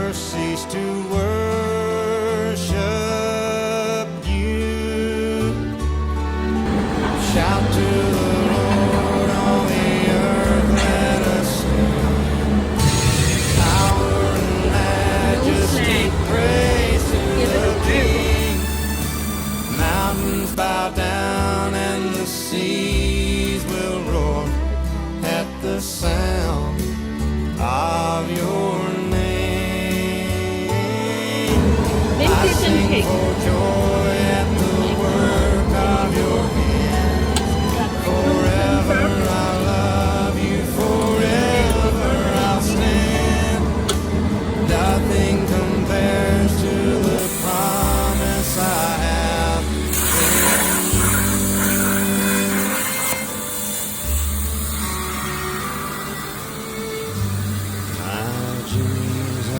never cease to worship you. Shout to the Lord, all the earth, let us sing. Power and majesty, praise to the King. Mountains bow down and the seas will roar at the sound of your name. I sing for joy.